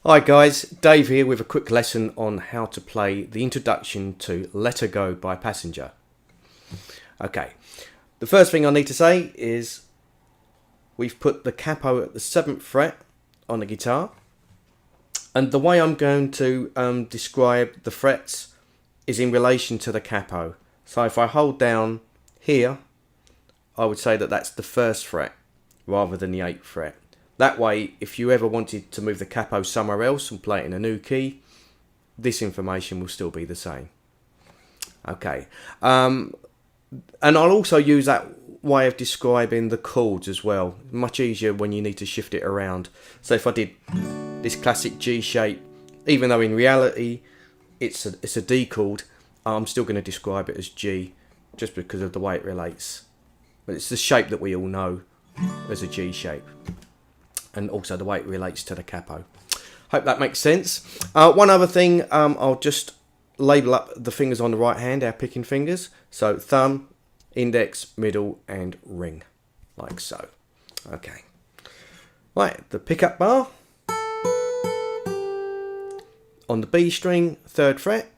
Hi guys, Dave here with a quick lesson on how to play the introduction to Let Her Go by Passenger. Okay, the first thing I need to say is we've put the capo at the 7th fret on the guitar, and the way I'm going to describe the frets is in relation to the capo. So if I hold down here, I would say that that's the 1st fret rather than the 8th fret. That way, if you ever wanted to move the capo somewhere else and play it in a new key, this information will still be the same. Okay, and I'll also use that way of describing the chords as well. Much easier when you need to shift it around. So if I did this classic G shape, even though in reality it's a D chord, I'm still going to describe it as G just because of the way it relates. But it's the shape that we all know as a G shape, and also the way it relates to the capo. Hope that makes sense. One other thing, I'll just label up the fingers on the right hand, our picking fingers. So thumb, index, middle and ring, like so. Okay. Right, the pickup bar. On the B string, 3rd fret,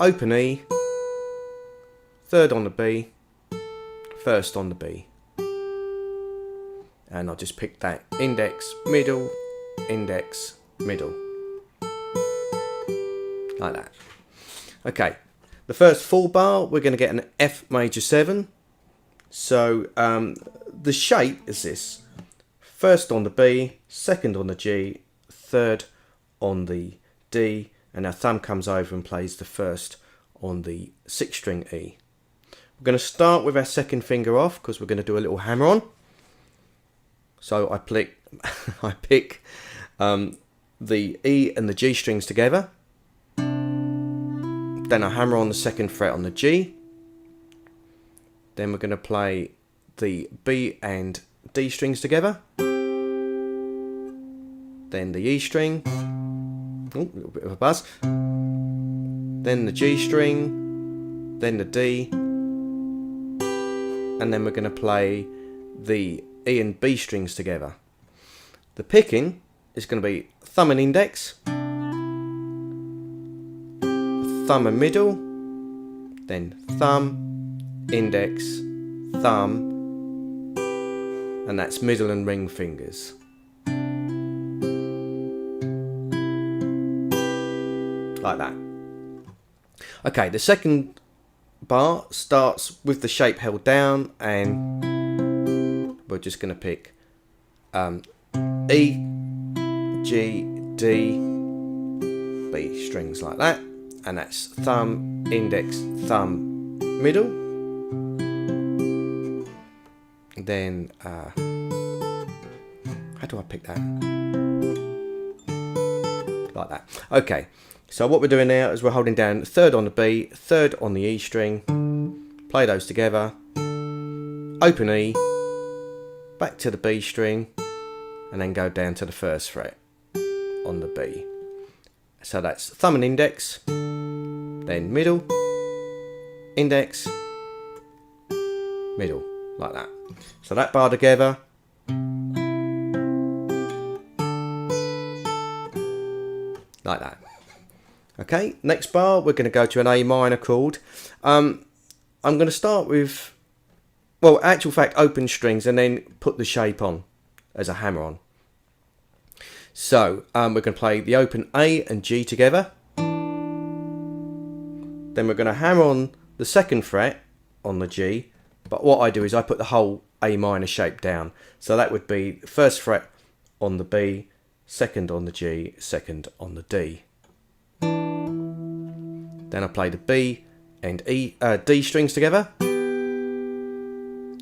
open E, 3rd on the B, 1st on the B. And I'll just pick that index, middle, like that. Okay, the first full bar, we're going to get an F major 7. So the shape is this: 1st on the B, 2nd on the G, 3rd on the D, and our thumb comes over and plays the 1st on the 6th string E. We're going to start with our 2nd finger off because we're going to do a little hammer on. So I pick the E and the G strings together. Then I hammer on the 2nd fret on the G. Then we're going to play the B and D strings together. Then the E string. Oh, a little bit of a buzz. Then the G string. Then the D. And then we're going to play the E and B strings together. The picking is going to be thumb and index, thumb and middle, then thumb, index, thumb, and that's middle and ring fingers. Like that. Okay, the 2nd bar starts with the shape held down, and we're just going to pick E, G, D, B strings like that, and that's thumb, index, thumb, middle. Then how do I pick that? Like that. Okay, so what we're doing now is we're holding down 3rd on the B, 3rd on the E string, play those together, open E, back to the B string, and then go down to the 1st fret on the B. So that's thumb and index, then middle, index, middle, like that. So that bar together. Like that. Okay, next bar we're going to go to an A minor chord. I'm going to start with, well, actual fact, open strings and then put the shape on as a hammer on. So we're going to play the open A and G together. Then we're going to hammer on the 2nd fret on the G. But what I do is I put the whole A minor shape down. So that would be 1st fret on the B, 2nd on the G, 2nd on the D. Then I play the B and D strings together.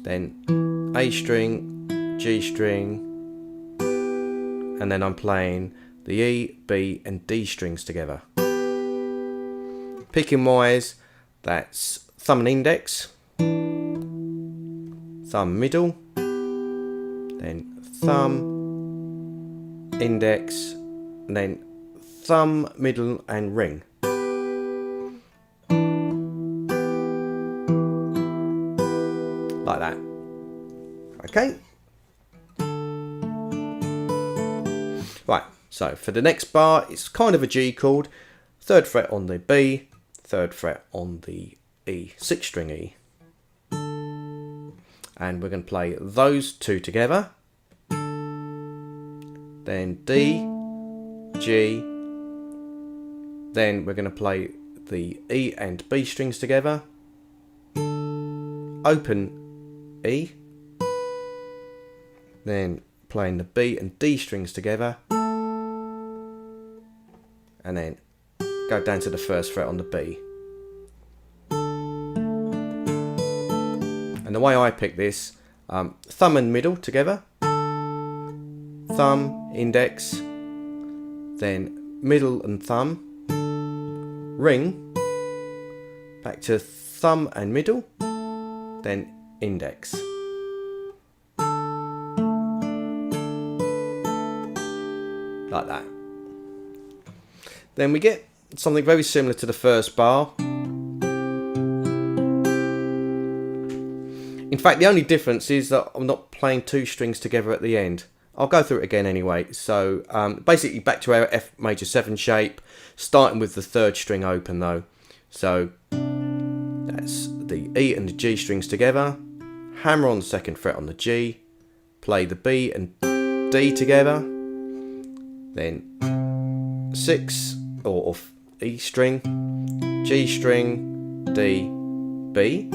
Then A string, G string, and then I'm playing the E, B and D strings together. Picking wise, that's thumb and index, thumb middle, then thumb, index, and then thumb, middle and ring. Like that. Okay. Right, So for the next bar, it's kind of a G chord, 3rd fret on the B, 3rd fret on the E, 6th string E. And we're going to play those two together. Then D, G. Then we're going to play the E and B strings together. Open E. Then playing the B and D strings together. And then go down to the 1st fret on the B. And the way I pick this, thumb and middle together, thumb, index, then middle and thumb, ring, back to thumb and middle, then index. Like that. Then we get something very similar to the first bar. In fact, the only difference is that I'm not playing 2 strings together at the end. I'll go through it again anyway. So basically back to our F major 7 shape, starting with the 3rd string open though. So that's the E and the G strings together, hammer on the 2nd fret on the G, play the B and D together, then 6 or E string, G string, D, B.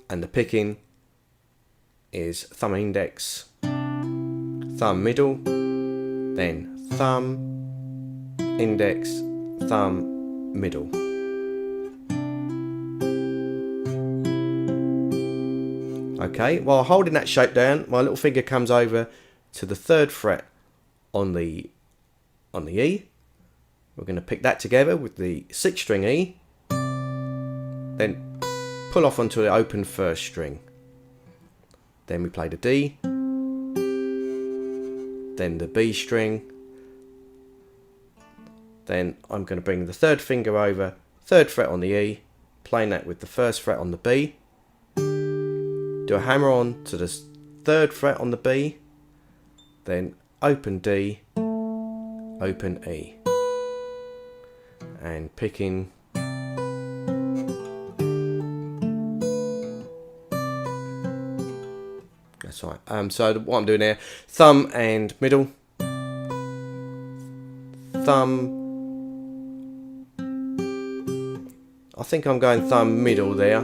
And the picking is thumb index, thumb middle, then thumb, index, thumb, middle. Okay, while holding that shape down, my little finger comes over to the 3rd fret on the E. We're going to pick that together with the 6th string E, then pull off onto the open 1st string. Then we play the D, then the B string, then I'm going to bring the 3rd finger over, 3rd fret on the E, playing that with the 1st fret on the B, do a hammer on to the 3rd fret on the B, then open D, open E, and picking that's right. So what I'm doing here, thumb and middle, thumb, I think I'm going thumb middle there,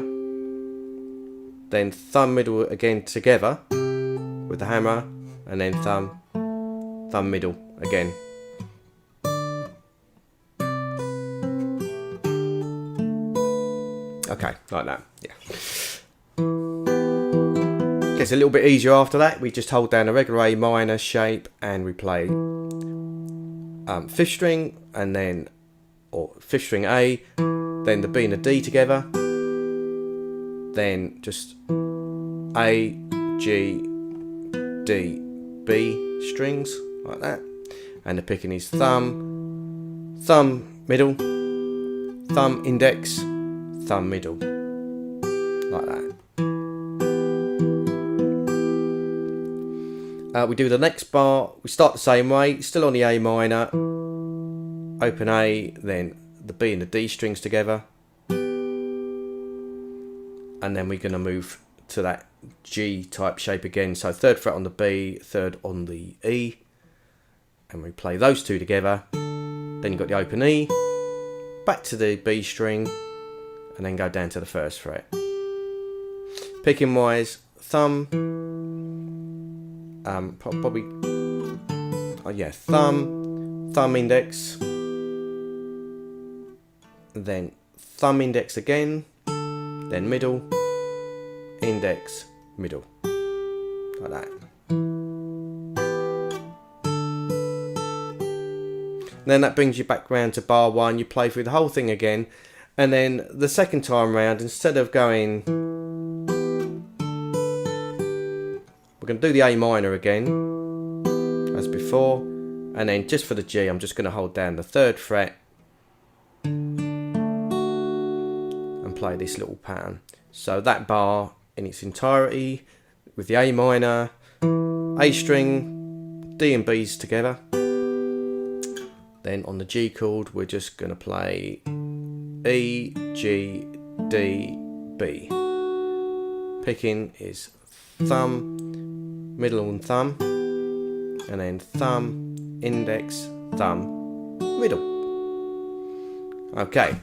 then thumb middle again together with the hammer, and then thumb, thumb middle again. Okay, like that, yeah. Gets a little bit easier after that. We just hold down a regular A minor shape and we play 5th string and then, or 5th string A, then the B and the D together, then just A, G, D, B strings like that, and the picking is thumb, thumb middle, thumb index, thumb middle, like that. We do the next bar, we start the same way, still on the A minor, open A, then the B and the D strings together, and then we're going to move to that G type shape again, so 3rd fret on the B, 3rd on the E, and we play those two together, then you've got the open E, back to the B string, and then go down to the 1st fret. Picking wise, thumb, probably, thumb index, then thumb index again, then middle, index, middle, like that. And then that brings you back round to bar 1, you play through the whole thing again, and then the second time round, instead of going, we're going to do the A minor again, as before, and then just for the G, I'm just going to hold down the 3rd fret and play this little pattern. So that bar in its entirety, with the A minor, A string, D and B's together. Then on the G chord, we're just going to play E, G, D, B. Picking is thumb, middle and thumb, and then thumb, index, thumb, middle. Okay, and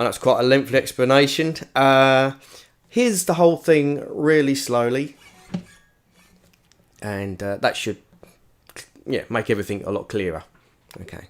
that's quite a lengthy explanation. Here's the whole thing really slowly, and that should make everything a lot clearer. Okay.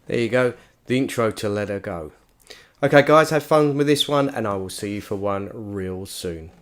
There you go, the intro to Let Her Go. Okay guys, have fun with this one, and I will see you for one real soon.